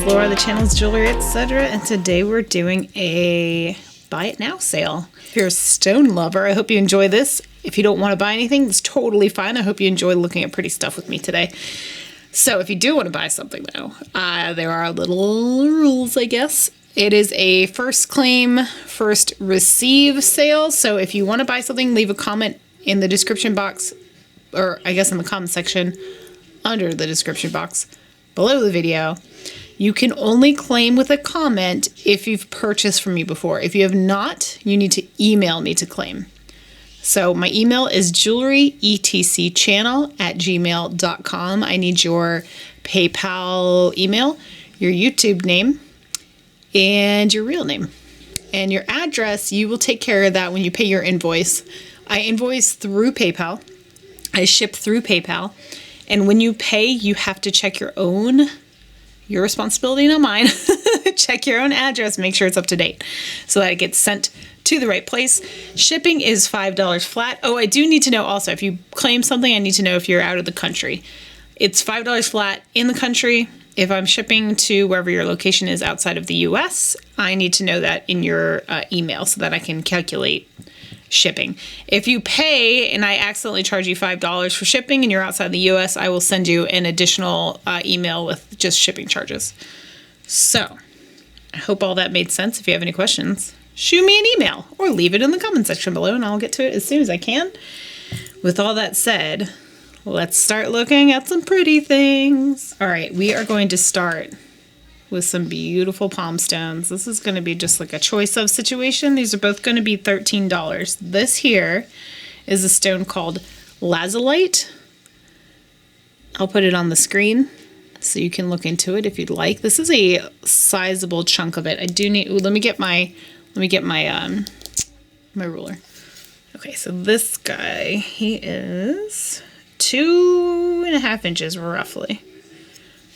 Laura, the channel's jewelry, etc. And today we're doing a buy it now sale. If you're a stone lover, I hope you enjoy this. If you don't want to buy anything, it's totally fine. I hope you enjoy looking at pretty stuff with me today. So if you do want to buy something though, there are little rules, I guess. It is a first claim, first receive sale. So if you want to buy something, leave a comment in the description box, or I guess in the comment section under the description box below the video. You can only claim with a comment if you've purchased from me before. If you have not, you need to email me to claim. So my email is jewelryetcchannel@gmail.com. I need your PayPal email, your YouTube name, and your real name. And your address, you will take care of that when you pay your invoice. I invoice through PayPal. I ship through PayPal. And when you pay, you have to check your responsibility, not mine. Check your own address, make sure it's up to date so that it gets sent to the right place. Shipping is $5 flat. Oh, I do need to know also, if you claim something, I need to know if you're out of the country. It's $5 flat in the country. If I'm shipping to wherever your location is outside of the US, I need to know that in your email so that I can calculate shipping. If you pay and I accidentally charge you $5 for shipping and you're outside the US, I will send you an additional email with just shipping charges. So I hope all that made sense. If you have any questions, shoot me an email or leave it in the comment section below and I'll get to it as soon as I can. With all that said, let's start looking at some pretty things. All right, we are going to start with some beautiful palm stones. This is going to be just like a choice of situation. These are both going to be $13. This here is a stone called lazulite. I'll put it on the screen so you can look into it if you'd like. This is a sizable chunk of it. I do need, let me get my my ruler. Okay, so this guy, he is 2.5 inches roughly.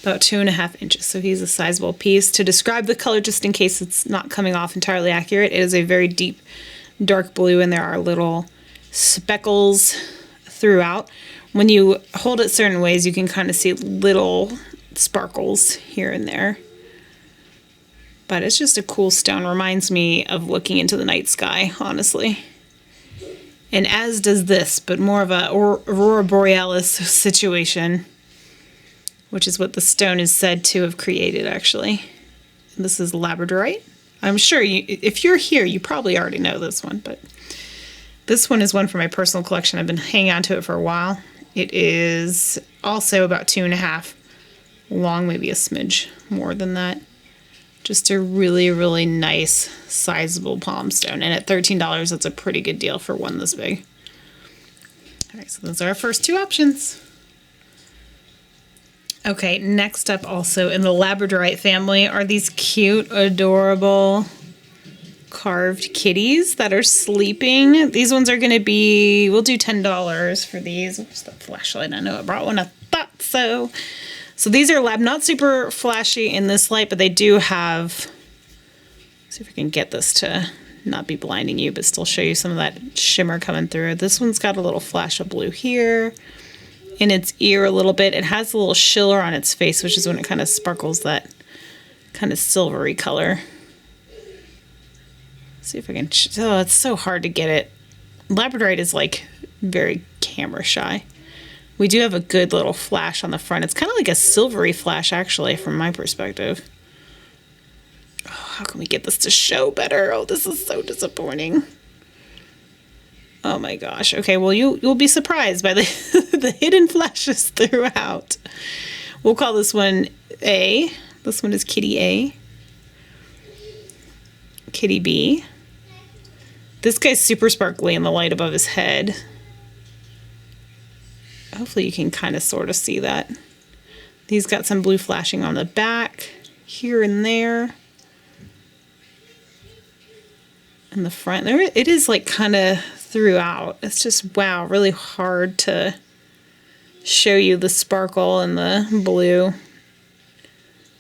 About 2.5 inches. So he's a sizable piece. To describe the color, just in case it's not coming off entirely accurate, it is a very deep dark blue and there are little speckles throughout. When you hold it certain ways, you can kind of see little sparkles here and there. But it's just a cool stone. Reminds me of looking into the night sky, honestly. And as does this, but more of a aurora borealis situation, which is what the stone is said to have created, actually. And this is labradorite. I'm sure if you're here, you probably already know this one, but this one is one for my personal collection. I've been hanging on to it for a while. It is also about 2.5 long, maybe a smidge more than that. Just a really, really nice, sizable palm stone. And at $13, that's a pretty good deal for one this big. All right, so those are our first two options. Okay, next up also in the labradorite family are these cute, adorable carved kitties that are sleeping. These ones are going to be, we'll do $10 for these. Where's the flashlight? I know I brought one. I thought so. So these are not super flashy in this light, but they do have, see if I can get this to not be blinding you, but still show you some of that shimmer coming through. This one's got a little flash of blue here. In its ear a little bit. It has a little shiller on its face, which is when it kind of sparkles that kind of silvery color. See if I can, oh, it's so hard to get it. Labradorite is like very camera shy. We do have a good little flash on the front. It's kind of like a silvery flash actually from my perspective. Oh, how can we get this to show better? Oh, this is so disappointing. Oh my gosh. Okay, well you'll be surprised by the the hidden flashes throughout. We'll call this one A. This one is Kitty A. Kitty B. This guy's super sparkly in the light above his head. Hopefully you can kind of sort of see that. He's got some blue flashing on the back, here and there. In the front there, it is like kind of throughout. It's just, wow, really hard to show you the sparkle and the blue.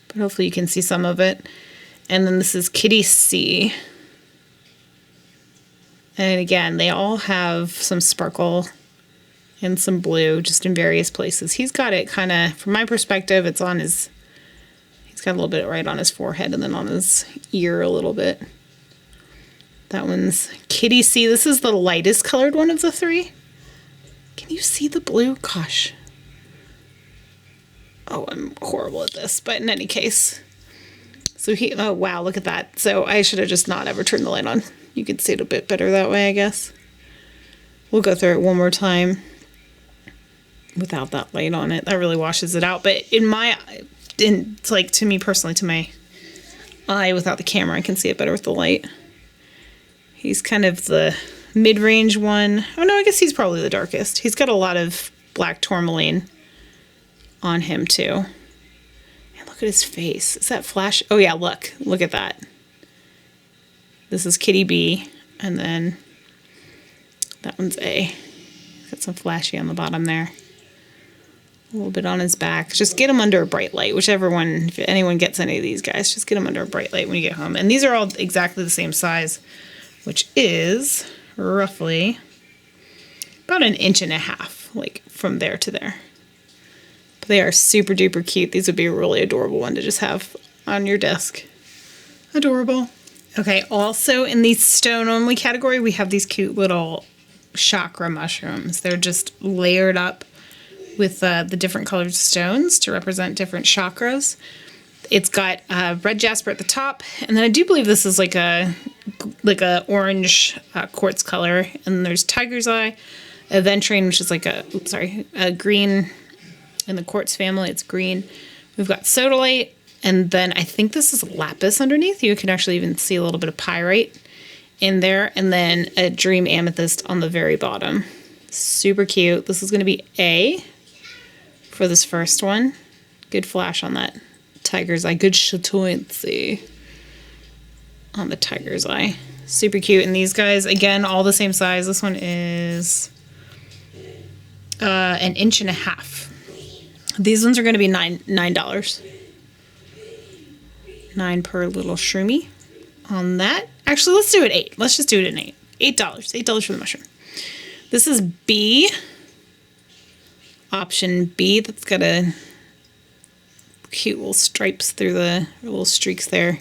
But hopefully you can see some of it. And then this is Kitty C. And again, they all have some sparkle and some blue just in various places. He's got it kind of, from my perspective, it's on his He's got a little bit right on his forehead and then on his ear a little bit. That one's Kitty C. This is the lightest colored one of the three. Can you see the blue? Gosh. Oh, I'm horrible at this. But in any case. So oh wow, look at that. So I should have just not ever turned the light on. You can see it a bit better that way, I guess. We'll go through it one more time without that light on it. That really washes it out. But it's like, to me personally, to my eye without the camera, I can see it better with the light. He's kind of the mid-range one. Oh no, I guess he's probably the darkest. He's got a lot of black tourmaline on him too. And look at his face. Is that flash? Oh yeah, look at that. This is Kitty B, and then that one's A. Got some flashy on the bottom there. A little bit on his back. Just get him under a bright light. Whichever one, if anyone gets any of these guys, just get them under a bright light when you get home. And these are all exactly the same size, which is roughly about 1.5 inches, like from there to there. But they are super duper cute. These would be a really adorable one to just have on your desk. Adorable. Okay, also in the stone only category, we have these cute little chakra mushrooms. They're just layered up with the different colored stones to represent different chakras. It's got red jasper at the top, and then I do believe this is like a orange quartz color. And there's tiger's eye, aventurine, which is like a green. In the quartz family, it's green. We've got sodalite, and then I think this is lapis underneath. You can actually even see a little bit of pyrite in there, and then a dream amethyst on the very bottom. Super cute. This is going to be A for this first one. Good flash on that tiger's eye. Good chatoyancy on the tiger's eye. Super cute. And these guys, again, all the same size. This one is 1.5 inches. These ones are going to be $9. $9 per little shroomy on that. Actually, let's do it $8. Let's just do it at $8. $8 for the mushroom. This is B. Option B. That's got a cute little stripes through the little streaks there.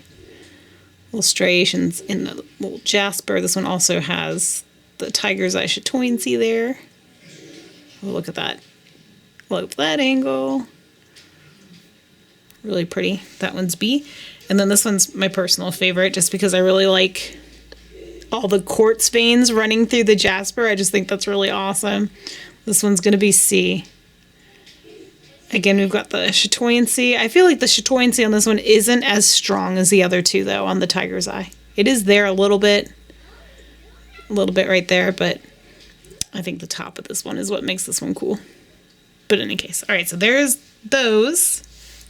Little striations in the little jasper. This one also has the tiger's eye chatoyancy there. Oh, look at that. Look at that angle. Really pretty. That one's B. And then this one's my personal favorite just because I really like all the quartz veins running through the jasper. I just think that's really awesome. This one's going to be C. Again, we've got the chatoyancy. I feel like the chatoyancy on this one isn't as strong as the other two, though, on the tiger's eye. It is there a little bit right there, but I think the top of this one is what makes this one cool. But in any case, all right, so there's those.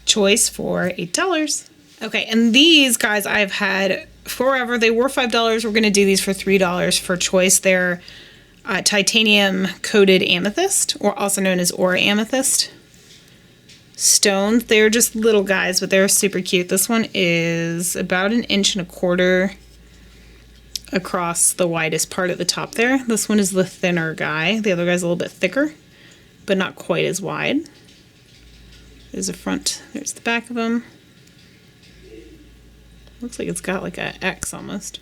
Choice for $8. Okay, and these guys I've had forever. They were $5. We're going to do these for $3 for choice. They're titanium coated amethyst, or also known as aura amethyst stones. They're just little guys, but they're super cute. This one is about 1.25 inches across the widest part at the top there. This one is the thinner guy. The other guy's a little bit thicker, but not quite as wide. There's the front, there's the back of them. Looks like it's got like a X almost.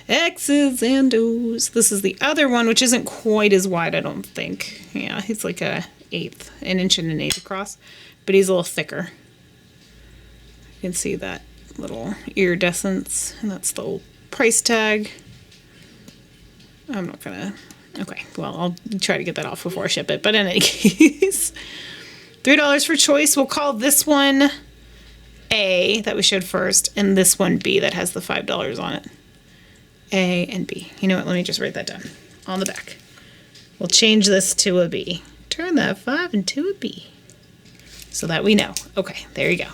X's and O's. This is the other one, which isn't quite as wide, I don't think. Yeah, he's like 1/8 inch across, but he's a little thicker. You can see that little iridescence, and that's the old price tag. I'm not gonna, okay, well, I'll try to get that off before I ship it, but in any case, $3 for choice. We'll call this one A that we showed first, and this one B that has the $5 on it. A and B. You know what? Let me just write that down on the back. We'll change this to a B. Turn that 5 into a B so that we know. Okay, there you go.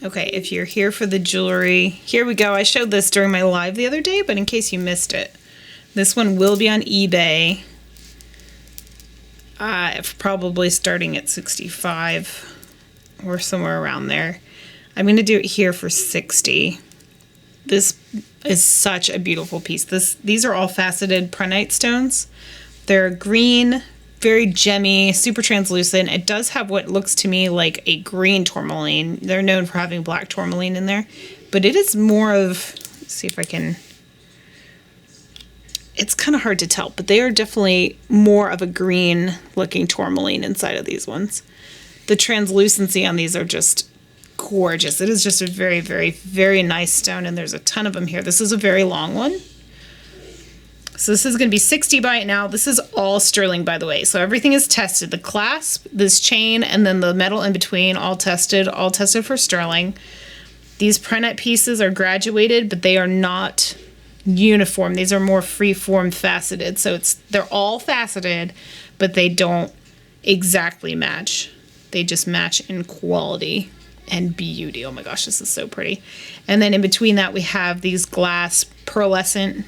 Okay, if you're here for the jewelry, here we go. I showed this during my live the other day, but in case you missed it, this one will be on eBay. Probably starting at 65 or somewhere around there. I'm going to do it here for 60. This is such a beautiful piece. These are all faceted prehnite stones. They're green, very gemmy, super translucent. It does have what looks to me like a green tourmaline. They're known for having black tourmaline in there, but it is more of, let's see if I can, it's kind of hard to tell, but they are definitely more of a green looking tourmaline inside of these ones. The translucency on these are just gorgeous. It is just a very, very, very nice stone, and there's a ton of them here. This is a very long one. So this is going to be 60 byte now. This is all sterling, by the way. So everything is tested. The clasp, this chain, and then the metal in between, all tested for sterling. These prenette pieces are graduated, but they are not uniform. These are more free-form faceted. So they're all faceted, but they don't exactly match. They just match in quality and beauty. Oh my gosh, this is so pretty. And then in between that, we have these glass pearlescent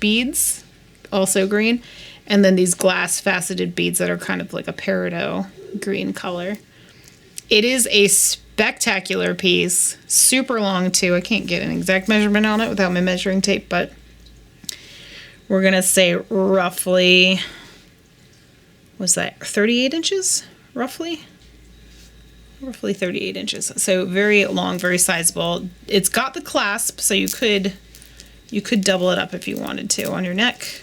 beads, also green, and then these glass faceted beads that are kind of like a peridot green color. It is a spectacular piece, super long too. I can't get an exact measurement on it without my measuring tape, but we're gonna say roughly, was that 38 inches, roughly? Roughly 38 inches. So very long, very sizable. It's got the clasp, so you could double it up if you wanted to on your neck.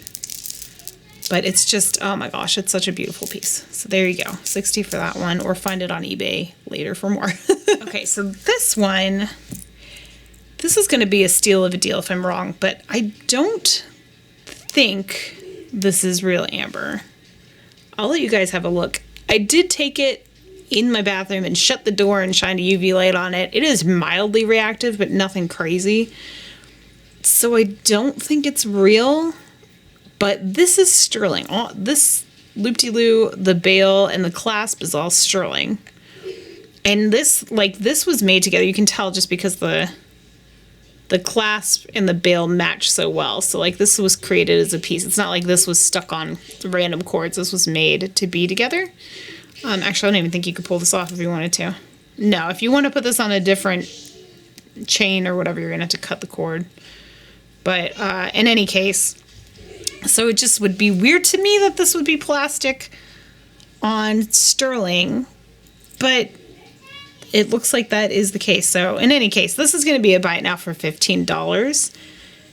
But it's just, oh my gosh, it's such a beautiful piece. So there you go, 60 for that one, or find it on eBay later for more. Okay, so this one, this is gonna be a steal of a deal if I'm wrong, but I don't think this is real amber. I'll let you guys have a look. I did take it in my bathroom and shut the door and shine a UV light on it. It is mildly reactive, but nothing crazy. So I don't think it's real. But this is sterling. This loop-de-loo, the bail, and the clasp is all sterling. And this was made together. You can tell just because the clasp and the bail match so well. So like this was created as a piece. It's not like this was stuck on random cords. This was made to be together. Actually, I don't even think you could pull this off if you wanted to. No, if you want to put this on a different chain or whatever, you're going to have to cut the cord. But in any case, so it just would be weird to me that this would be plastic on sterling, but it looks like that is the case. So in any case, this is going to be a buy it now for $15.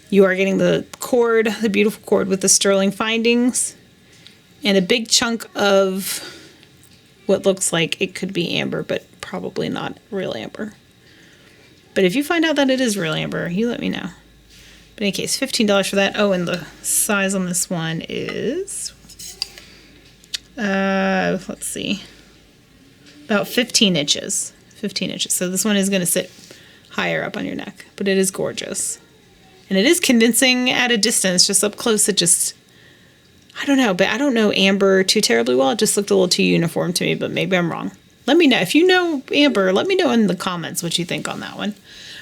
You are getting the cord, the beautiful cord with the sterling findings, and a big chunk of what looks like it could be amber, but probably not real amber. But if you find out that it is real amber, you let me know. But in any case, $15 for that. Oh, and the size on this one is, let's see, about 15 inches. 15 inches. So this one is going to sit higher up on your neck, but it is gorgeous. And it is convincing at a distance. Just up close, it just, I don't know, but I don't know amber too terribly well. It just looked a little too uniform to me, but maybe I'm wrong. Let me know. If you know amber, let me know in the comments what you think on that one.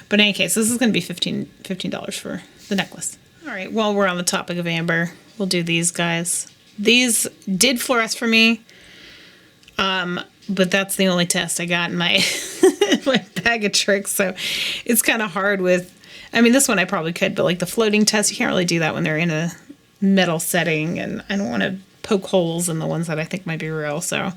But in any case, this is going to be $15 for the necklace. All right, while we're on the topic of amber, we'll do these guys. These did fluoresce for me, but that's the only test I got in my, my bag of tricks, so it's kind of hard with, I mean, this one I probably could, but like the floating test, you can't really do that when they're in a metal setting, and I don't want to poke holes in the ones that I think might be real, so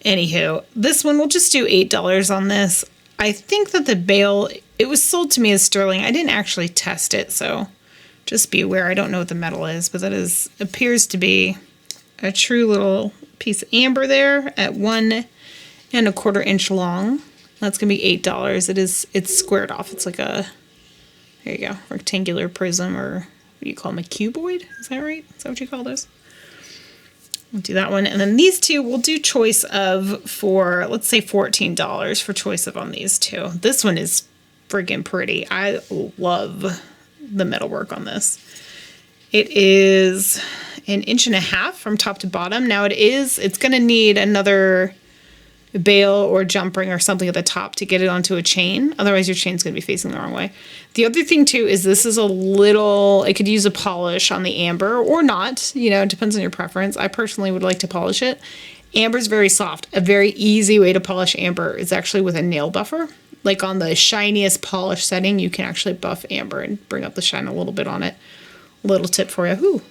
anywho, this one, we'll just do $8 on this. I think that the bail, it was sold to me as sterling. I didn't actually test it, so just be aware. I don't know what the metal is, but that appears to be a true little piece of amber there at 1 1/4 inch long. That's gonna be $8. It's squared off. It's like a, there you go, rectangular prism, or what do you call them, a cuboid? Is that right? Is that what you call those? We'll do that one. And then these two we'll do choice of for, let's say $14 for choice of on these two. This one is friggin' pretty. I love the metalwork on this. It is 1.5 inches from top to bottom. Now it's going to need another bail or jump ring or something at the top to get it onto a chain. Otherwise your chain's going to be facing the wrong way. The other thing too is this is a little, it could use a polish on the amber or not, you know, it depends on your preference. I personally would like to polish it. Amber's very soft. A very easy way to polish amber is actually with a nail buffer. Like on the shiniest polish setting, you can actually buff amber and bring up the shine a little bit on it. Little tip for you. Ooh.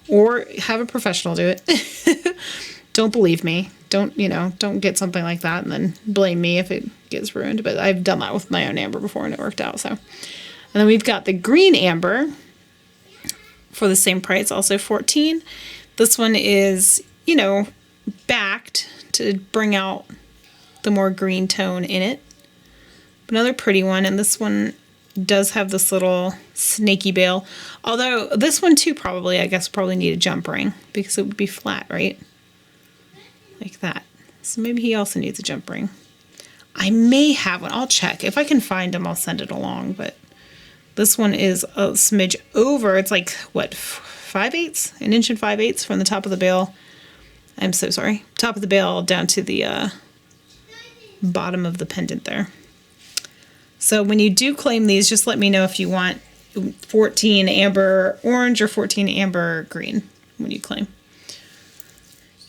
Or have a professional do it. don't believe me. Don't, don't get something like that and then blame me if it gets ruined. But I've done that with my own amber before and it worked out. So, and then we've got the green amber for the same price, also 14. This one is, backed to bring out the more green tone in it. Another pretty one, and this one does have this little snaky bail. Although this one too probably need a jump ring because it would be flat, right? Like that. So maybe he also needs a jump ring. I may have one. I'll check. If I can find them, I'll send it along. But this one is a smidge over. It's like, what, 5/8? An inch and 5/8 from the top of the bail. I'm so sorry. Top of the bail down to the bottom of the pendant there. So when you do claim these, just let me know if you want 14 amber orange or 14 amber green when you claim.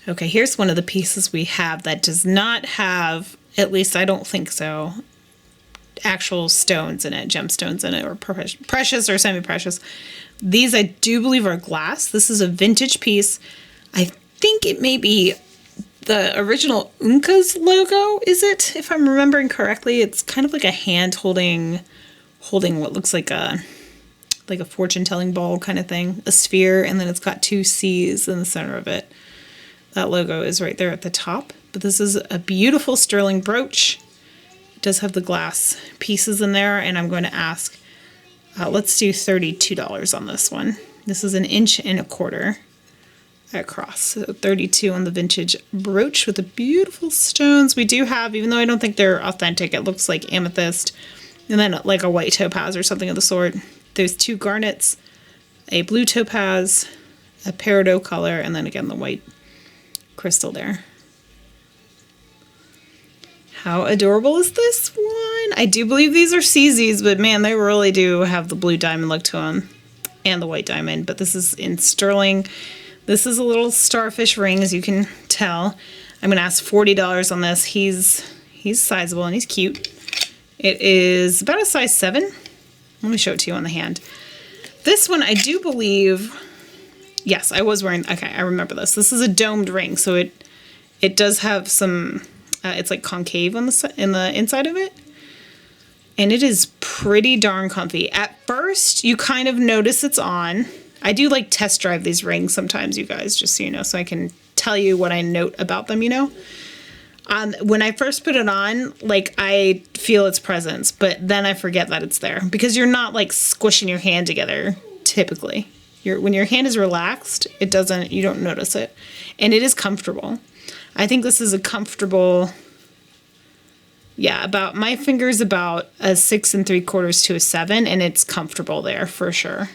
Okay, here's one of the pieces we have that does not have, at least I don't think so, actual stones in it, gemstones in it, or precious or semi-precious. These I do believe are glass. This is a vintage piece. I think it may be the original Unca's logo, is it? If I'm remembering correctly, it's kind of like a hand holding what looks like a fortune-telling ball kind of thing, a sphere, and then it's got two C's in the center of it. That logo is right there at the top. But this is a beautiful sterling brooch. It does have the glass pieces in there, and I'm going to ask, let's do $32 on this one. This is 1 1/4 inches across. So 32 on the vintage brooch with the beautiful stones. We do have, even though I don't think they're authentic, it looks like amethyst, and then like a white topaz or something of the sort. There's 2 garnets, a blue topaz, a peridot color, and then again the white crystal there. How adorable is this one? I do believe these are CZs, but man, they really do have the blue diamond look to them and the white diamond. But this is in sterling. This is a little starfish ring, as you can tell. I'm going to ask $40 on this. He's sizable and he's cute. It is about a size 7. Let me show it to you on the hand. This one, I do believe, yes, I was wearing, okay, I remember this. This is a domed ring, so it does have some, it's like concave on in the inside of it. And it is pretty darn comfy. At first, you kind of notice it's on. I do like test drive these rings sometimes, you guys, just so you know, so I can tell you what I note about them, When I first put it on, like, I feel its presence, but then I forget that it's there because you're not like squishing your hand together typically. When your hand is relaxed, you don't notice it, and it is comfortable. I think this is a comfortable, my finger's about a 6 3/4 to a 7, and it's comfortable there for sure.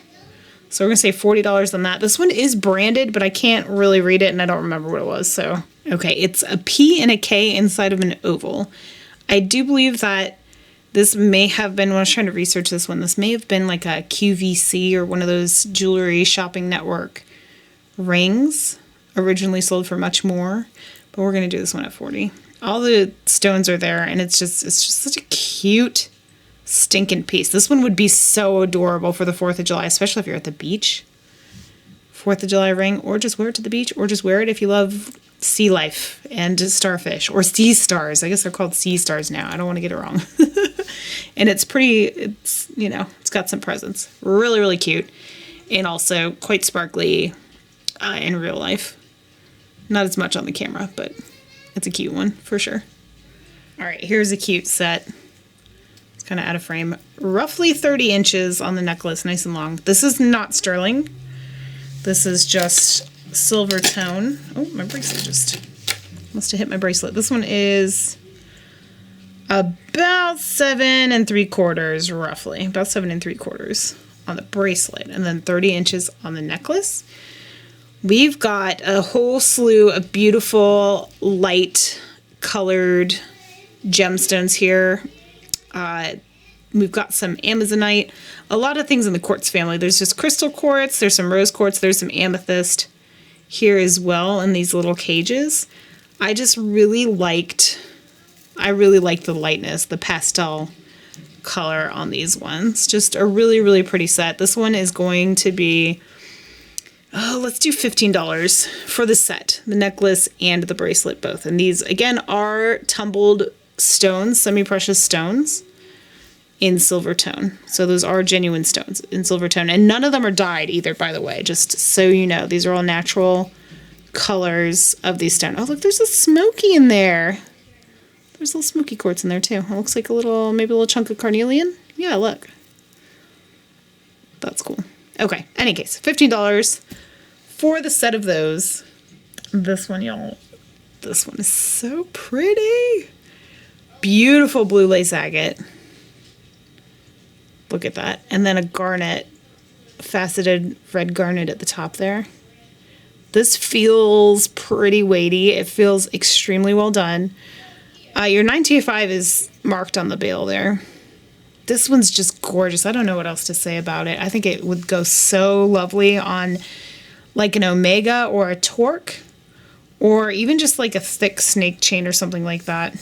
So we're gonna say $40 on that. This one is branded, but I can't really read it, and I don't remember what it was. So okay, it's a P and a K inside of an oval. I do believe that this may have been, when I was trying to research this one, this may have been like a QVC or one of those jewelry shopping network rings, originally sold for much more. But we're gonna do this one at 40. All the stones are there, and it's just such a cute stinking piece. This one would be so adorable for the 4th of July, especially if you're at the beach. 4th of July ring, or just wear it to the beach, or just wear it if you love sea life and starfish, or sea stars. I guess they're called sea stars now. I don't want to get it wrong. And it's got some presence. Really, really cute. And also quite sparkly in real life. Not as much on the camera, but it's a cute one for sure. All right, here's a cute set. It's kind of out of frame. Roughly 30 inches on the necklace, nice and long. This is not sterling. This is just silver tone. Oh, my bracelet just must have hit my bracelet. This one is about 7 3/4, roughly. About 7 3/4 on the bracelet, and then 30 inches on the necklace. We've got a whole slew of beautiful light colored gemstones here. We've got some amazonite, a lot of things in the quartz family. There's just crystal quartz, there's some rose quartz, there's some amethyst here as well in these little cages. I really liked the lightness, the pastel color on these ones. Just a really, really pretty set. This one is going to be, let's do $15 for the set, the necklace and the bracelet both. And these, again, are tumbled stones, semi-precious stones in silver tone. So those are genuine stones in silver tone. And none of them are dyed either, by the way, just so you know. These are all natural colors of these stones. Oh, look, there's a smoky in there. There's little smoky quartz in there, too. It looks like maybe a little chunk of carnelian. Yeah, look. That's cool. Okay, any case, $15 for the set of those. This one, y'all, this one is so pretty. Beautiful blue lace agate. Look at that. And then a garnet, faceted red garnet at the top there. This feels pretty weighty. It feels extremely well done. Your 925 is marked on the bail there. This one's just gorgeous. I don't know what else to say about it. I think it would go so lovely on like an omega or a torque, or even just like a thick snake chain or something like that.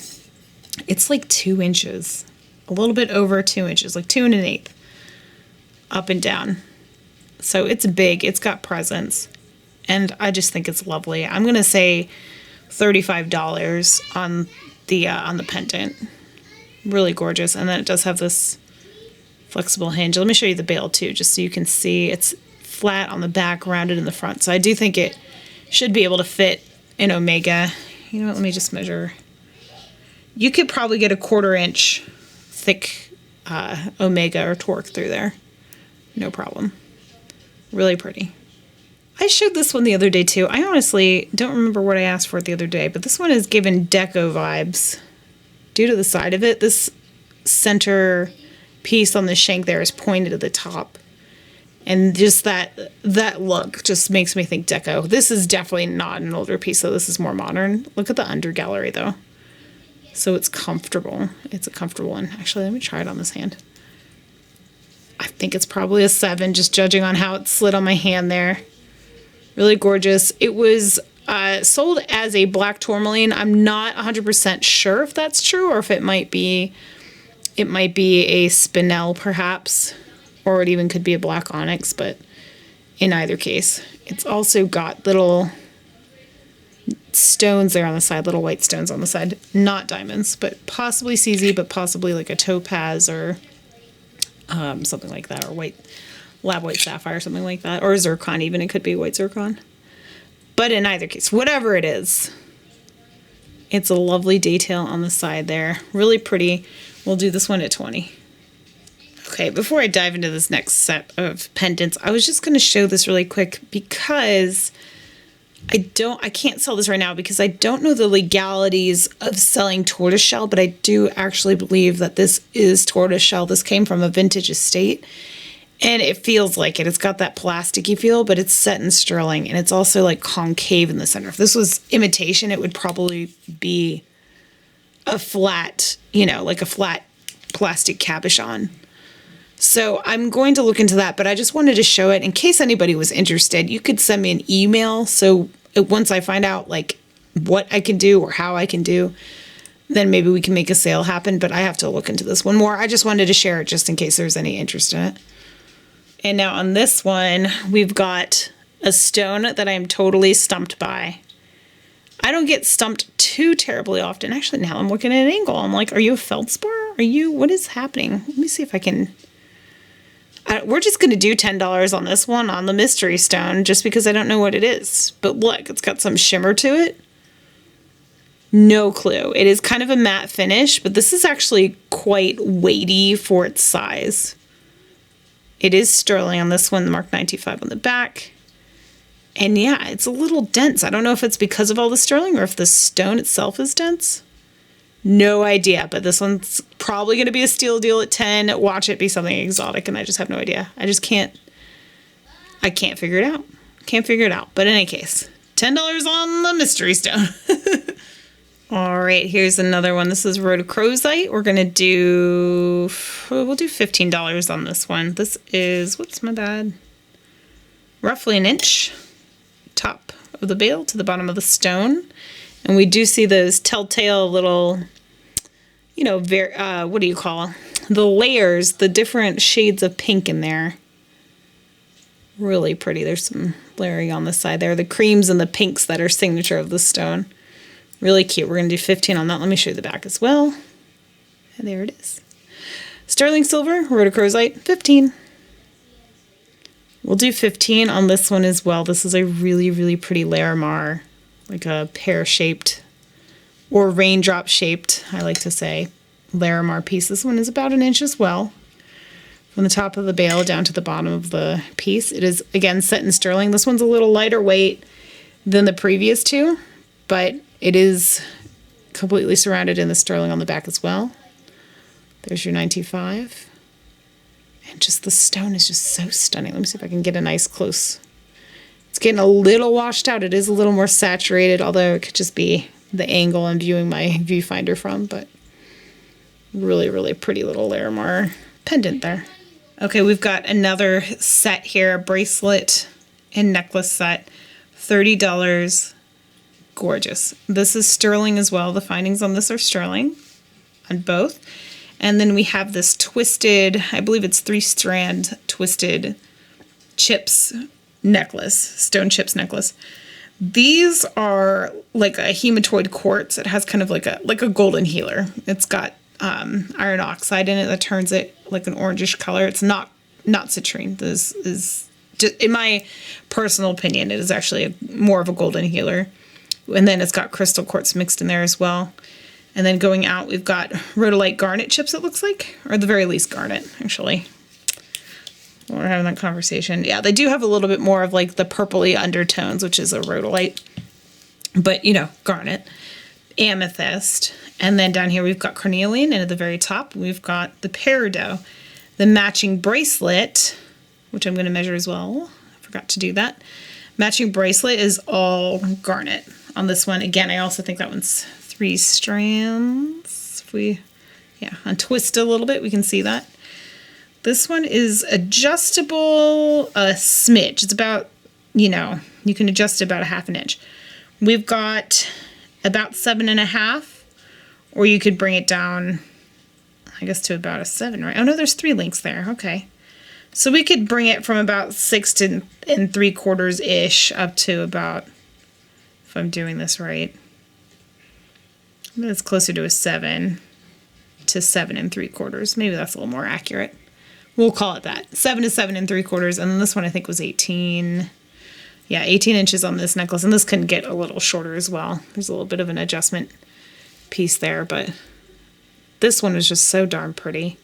It's like 2 inches. A little bit over 2 inches, like 2 1/8 up and down. So it's big, it's got presence, and I just think it's lovely. I'm gonna say $35 on the pendant. Really gorgeous. And then it does have this flexible hinge. Let me show you the bail too, just so you can see it's flat on the back, rounded in the front. So I do think it should be able to fit an omega. You know what, let me just measure. You could probably get a 1/4 inch thick omega or torque through there. No problem. Really pretty. I showed this one the other day too. I honestly don't remember what I asked for it the other day, but this one is given deco vibes due to the side of it. This center piece on the shank there is pointed at the top. And just that look just makes me think deco. This is definitely not an older piece, so this is more modern. Look at the under gallery though. So it's comfortable. It's a comfortable one. Actually, let me try it on this hand. I think it's probably a 7, just judging on how it slid on my hand there. Really gorgeous. It was sold as a black tourmaline. I'm not 100% sure if that's true, or if it might be a spinel perhaps, or it even could be a black onyx, but in either case, it's also got little stones there on the side, little white stones on the side, not diamonds, but possibly CZ, but possibly like a topaz or something like that, or lab white sapphire, something like that, or zircon even. It could be white zircon. But in either case, whatever it is, it's a lovely detail on the side there. Really pretty. We'll do this one at 20. Okay, before I dive into this next set of pendants, I was just going to show this really quick because I can't sell this right now because I don't know the legalities of selling tortoiseshell, but I do actually believe that this is tortoiseshell. This came from a vintage estate, and it feels like it. It's got that plasticky feel, but it's set in sterling, and it's also like concave in the center. If this was imitation, it would probably be a flat, like a flat plastic cabochon. So I'm going to look into that, but I just wanted to show it in case anybody was interested. You could send me an email. So once I find out like what I can do or how I can do, then maybe we can make a sale happen. But I have to look into this one more. I just wanted to share it just in case there's any interest in it. And now on this one, we've got a stone that I'm totally stumped by. I don't get stumped too terribly often. Actually, now I'm looking at an angle. I'm like, are you a feldspar? What is happening? Let me see if I can... we're just going to do $10 on this one, on the mystery stone, just because I don't know what it is. But look, it's got some shimmer to it. No clue. It is kind of a matte finish, but this is actually quite weighty for its size. It is sterling on this one, the Mark 925 on the back. And yeah, it's a little dense. I don't know if it's because of all the sterling or if the stone itself is dense. No idea, but this one's probably going to be a steal deal at 10. Watch it be something exotic, and I just have no idea. I can't figure it out. Can't figure it out. But in any case, $10 on the mystery stone. All right, here's another one. This is rhodochrosite. We'll do $15 on this one. This is, roughly an inch. Top of the bail to the bottom of the stone. And we do see those telltale little, what do you call them? The layers, the different shades of pink in there. Really pretty. There's some layering on the side there. The creams and the pinks that are signature of the stone. Really cute. We're going to do 15 on that. Let me show you the back as well. And there it is. Sterling silver, rhodochrosite, 15. We'll do 15 on this one as well. This is a really, really pretty Larimar, like a pear-shaped or raindrop-shaped, I like to say, Larimar piece. This one is about an inch as well. From the top of the bale down to the bottom of the piece. It is, again, set in sterling. This one's a little lighter weight than the previous two, but it is completely surrounded in the sterling on the back as well. There's your 925. And just the stone is just so stunning. Let me see if I can get a nice close. It's getting a little washed out. It is a little more saturated, although it could just be the angle I'm viewing my viewfinder from, but really, really pretty little Larimar pendant there. Okay, we've got another set here, a bracelet and necklace set, $30. Gorgeous. This is sterling as well. The findings on this are sterling on both. And then we have this twisted, I believe it's 3-strand twisted chips necklace, stone chips necklace. These are like a hematoid quartz. It has kind of like a golden healer. It's got iron oxide in it that turns it like an orangish color. It's not citrine. This is just, in my personal opinion, it is actually more of a golden healer. And then it's got crystal quartz mixed in there as well. And then going out, we've got rhodolite garnet chips, it looks like. Or at the very least, garnet, actually. We're having that conversation. Yeah, they do have a little bit more of like the purpley undertones, which is a rhodolite. But, you know, garnet. Amethyst. And then down here we've got carnelian. And at the very top, we've got the peridot. The matching bracelet, which I'm going to measure as well. I forgot to do that. Matching bracelet is all garnet on this one. Again, I also think that one's 3 strands. If we, untwist a little bit, we can see that. This one is adjustable a smidge. It's about, you can adjust it about 1/2 inch. We've got about 7.5, or you could bring it down, I guess, to about a 7, right? Oh no, there's 3 links there. Okay. So we could bring it from about 6 3/4-ish up to about, if I'm doing this right, it's closer to a 7 to 7 3/4. Maybe that's a little more accurate. We'll call it that. 7 to 7 3/4. And then this one I think was 18. Yeah, 18 inches on this necklace. And this can get a little shorter as well. There's a little bit of an adjustment piece there, but this one is just so darn pretty.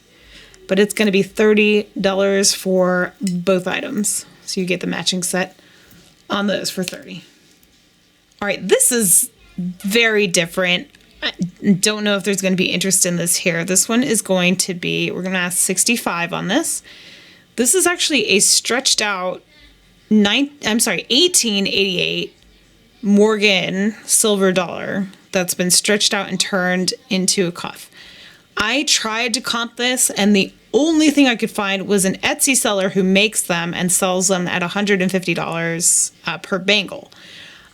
But it's going to be $30 for both items. So you get the matching set on those for $30. All right, this is very different. I don't know if there's going to be interest in this here. This one is going to be, we're going to ask 65 on this. This is actually a stretched out 1888 Morgan silver dollar that's been stretched out and turned into a cuff. I tried to comp this, and the only thing I could find was an Etsy seller who makes them and sells them at $150 per bangle.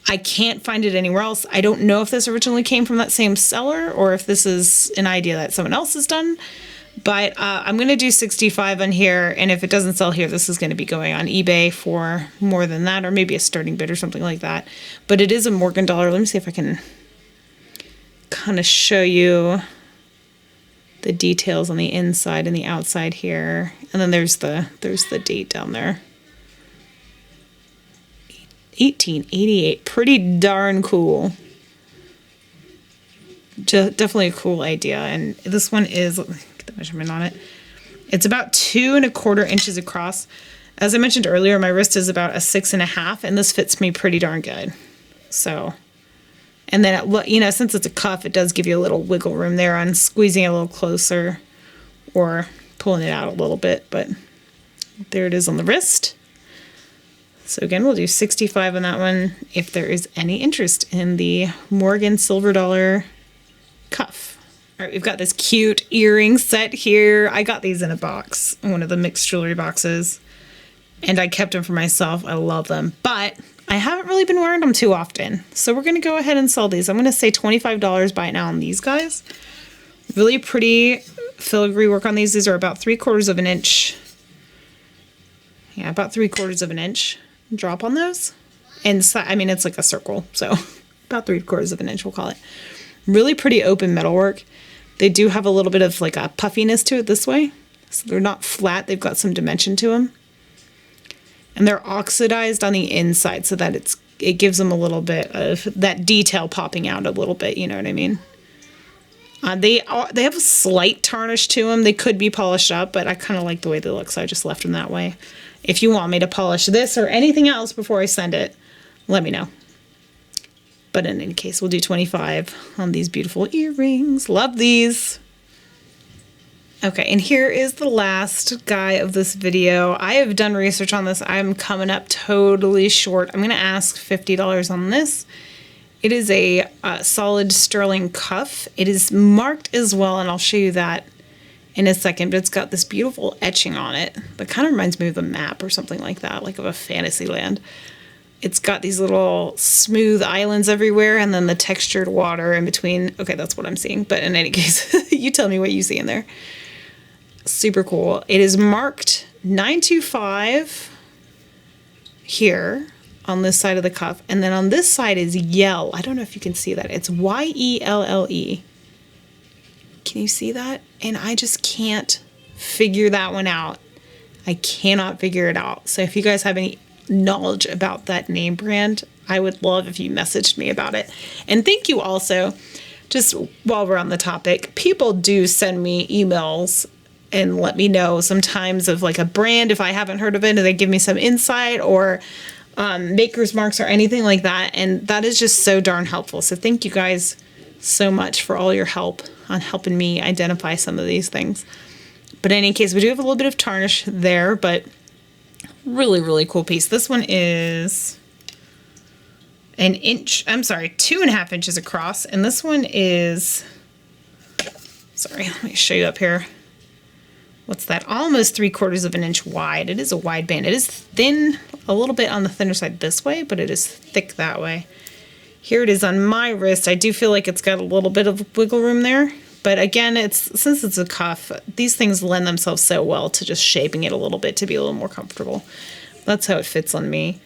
I can't find it anywhere else. I don't know if this originally came from that same seller or if this is an idea that someone else has done. But I'm going to do 65 on here, and if it doesn't sell here, this is going to be going on eBay for more than that, or maybe a starting bid or something like that. But it is a Morgan dollar. Let me see if I can kind of show you the details on the inside and the outside here. And then there's the date down there. 1888. Pretty darn cool. Definitely a cool idea. And this one is, let me get the measurement on it. It's about 2 1/4 inches across. As I mentioned earlier, my wrist is about a 6.5, and this fits me pretty darn good. So, and then, since it's a cuff, it does give you a little wiggle room there on squeezing it a little closer or pulling it out a little bit. But there it is on the wrist. So again, we'll do 65 on that one if there is any interest in the Morgan silver dollar cuff. All right, we've got this cute earring set here. I got these in a box, one of the mixed jewelry boxes, and I kept them for myself. I love them, but I haven't really been wearing them too often. So we're going to go ahead and sell these. I'm going to say $25 buy it now on these guys. Really pretty filigree work on these. These are about 3/4 of an inch. Yeah, about 3/4 of an inch drop on those. And so, I mean, it's like a circle, so about 3/4 of an inch, we'll call it. Really pretty open metalwork. They do have a little bit of like a puffiness to it this way. So they're not flat, they've got some dimension to them. And they're oxidized on the inside so that it gives them a little bit of that detail popping out a little bit, you know what I mean? They have a slight tarnish to them. They could be polished up, but I kind of like the way they look, so I just left them that way. If you want me to polish this or anything else before I send it, let me know. But in any case, we'll do 25 on these beautiful earrings. Love these. Okay, and here is the last guy of this video. I have done research on this. I'm coming up totally short. I'm going to ask $50 on this. It is a solid sterling cuff. It is marked as well, and I'll show you that in a second, but it's got this beautiful etching on it that kind of reminds me of a map or something like that, like of a fantasy land. It's got these little smooth islands everywhere and then the textured water in between. Okay, that's what I'm seeing, but in any case, you tell me what you see in there. Super cool. It is marked 925 here on this side of the cuff, and then on this side is Yell. I don't know if you can see that. It's Y-E-L-L-E. Can you see that? And I just can't figure that one out. I cannot figure it out. So if you guys have any knowledge about that name brand, I would love if you messaged me about it. And thank you also, just while we're on the topic, people do send me emails and let me know sometimes of like a brand if I haven't heard of it, and they give me some insight or maker's marks or anything like that, and that is just so darn helpful. So thank you guys so much for all your help on helping me identify some of these things. But in any case, we do have a little bit of tarnish there, but really, really cool piece. This one is 2.5 inches across, and this one is, sorry, let me show you up here. What's that? Almost 3/4 of an inch wide. It is a wide band. It is thin, a little bit on the thinner side this way, but it is thick that way. Here it is on my wrist. I do feel like it's got a little bit of wiggle room there, but again, since it's a cuff, these things lend themselves so well to just shaping it a little bit to be a little more comfortable. That's how it fits on me.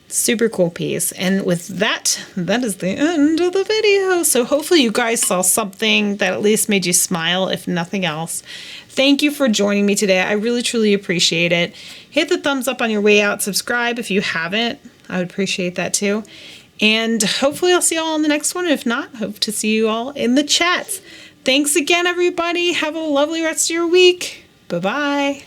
Super cool piece. And with that is the end of the video. So hopefully you guys saw something that at least made you smile, if nothing else. Thank you for joining me today. I really, truly appreciate it. Hit the thumbs up on your way out. Subscribe if you haven't. I would appreciate that too. And hopefully I'll see you all on the next one. If not, hope to see you all in the chats. Thanks again, everybody. Have a lovely rest of your week. Bye-bye.